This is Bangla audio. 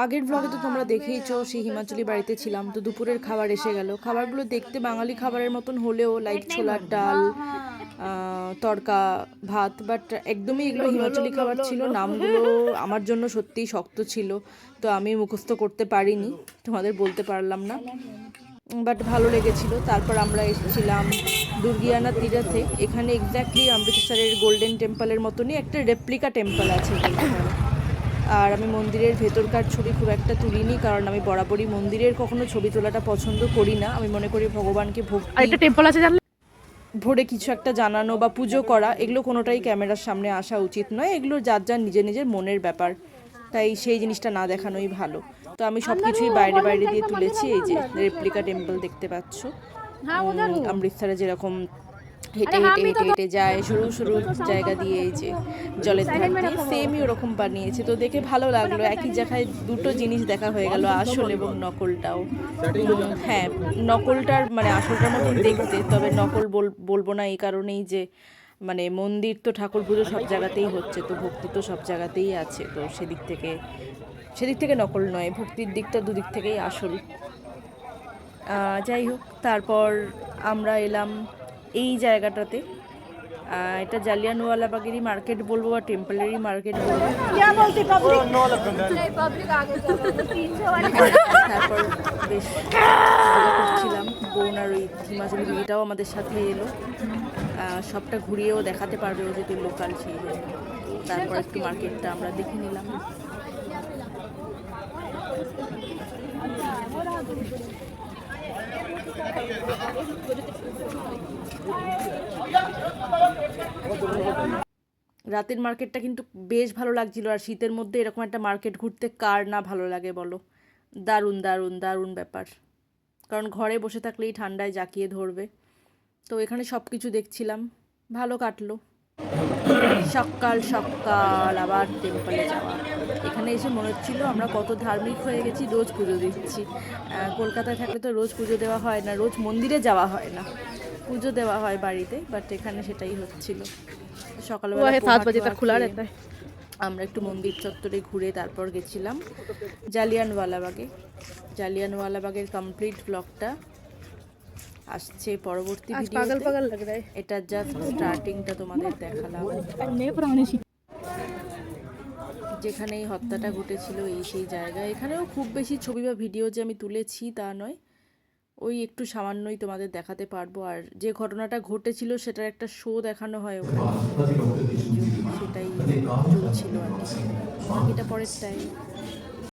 আগের ব্লগে তো তোমরা দেখেইছো, সেই হিমাচলি বাড়িতে ছিলাম, তো দুপুরের খাবার এসে গেল। খাবারগুলো দেখতে বাঙালি খাবারের মতন হলেও, লাইক ছোলার ডাল, তড়কা, ভাত, বাট একদমই এগুলো হিমাচলি খাবার ছিল। নামগুলো আমার জন্য সত্যিই শক্ত ছিল, তো আমি মুখস্থ করতে পারিনি, তোমাদের বলতে পারলাম না, বাট ভালো লেগেছিল। তারপর আমরা এসেছিলাম দুর্গিয়ানা তীরাতে। এখানে এক্স্যাক্টলি অমৃতসরের গোল্ডেন টেম্পলের মতনই একটা রেপ্লিকা টেম্পল আছে বলতে পারো। আর আমি মন্দিরের ভেতরকার ছবি খুব একটা তুলিনি, কারণ আমি বরাবরই মন্দিরের কখনো ছবি তোলাটা পছন্দ করি না। আমি মনে করি ভগবানকে ভক্তি ভরে কিছু একটা জানানো বা পুজো করা, এগুলো কোনোটাই ক্যামেরার সামনে আসা উচিত নয়। এগুলো যার যার নিজের নিজের মনের ব্যাপার, তাই সেই জিনিসটা না দেখানোই ভালো। তো আমি সব কিছুই বাইরে বাইরে দিয়ে তুলেছি। এই যে রেপ্লিকা টেম্পল দেখতে পাচ্ছ, অমৃতসরে যেরকম হেঁটে হেঁটে হেঁটে হেঁটে যায় সরু সরু জায়গা দিয়ে, এই যে জলের ধার দিয়ে, সেমই ওরকম বানিয়েছে। তো দেখে ভালো লাগলো, একই জায়গায় দুটো জিনিস দেখা হয়ে গেল, আসল এবং নকলটাও। হ্যাঁ, নকলটার মানে আসলটার মতন দেখতে, তবে নকল বলবো না এই কারণেই যে মানে মন্দির তো ঠাকুর পুজো সব জায়গাতেই হচ্ছে, তো ভক্তি তো সব জায়গাতেই আছে, তো সেদিক থেকে নকল নয়, ভক্তির দিকটা দুদিক থেকেই আসল। যাই হোক, তারপর আমরা এলাম এই জায়গাটাতে। এটা জালিয়ানওয়ালাবাগেরই মার্কেট বলবো বা টেম্পলেরই মার্কেট বলবো। তারপর বেশ মজা করছিলাম, বোন আর ওই হিমাচলি দিদিটাও আমাদের সাথে এলো। সবটা ঘুরিয়েও দেখাতে পারবে, ও যেহেতু লোকাল সেই জন্য। তারপর একটু মার্কেটটা আমরা দেখে নিলাম। রাতের মার্কেটটা কিন্তু বেশ ভালো লাগছিল, আর শীতের মধ্যে এরকম একটা মার্কেট ঘুরতে কার না ভালো লাগে বলো। দারুণ দারুণ দারুণ ব্যাপার, কারণ ঘরে বসে থাকলেই ঠান্ডায় জাকিয়ে ধরবে। তো এখানে সব কিছু দেখছিলাম, ভালো কাটলো। সকাল সকাল আবার টেম্পলে যাওয়া, এখানে এসে মনে হচ্ছিল আমরা কত ধার্মিক হয়ে গেছি, রোজ পুজো দিচ্ছি। কলকাতায় থাকলে তো রোজ পুজো দেওয়া হয় না, রোজ মন্দিরে যাওয়া হয় না, পুজো দেওয়া হয় বাড়িতে, বাট এখানে সেটাই হচ্ছিল। সকালবেলা আমরা একটু মন্দির চত্বরে ঘুরে তারপর গেছিলাম জালিয়ানওয়ালাবাগে। জালিয়ানওয়ালাবাগের কমপ্লিট ব্লগটা আসছে পরবর্তী ভিডিওতে। এটা জাস্ট স্টার্টিংটা তোমাদের দেখালাম, যেখানে এই হত্যাটা ঘটেছিল এই সেই জায়গা। এখানেও খুব বেশি ছবি বা ভিডিও যে আমি তুলেছি তা নয়, ওই একটু সামান্যই তোমাদের দেখাতে পারবো। আর যে ঘটনাটা ঘটেছিল সেটার একটা শো দেখানো হয় ওখানে, সেটাই চলছিল আর কি। বাকিটা পরের টাইম।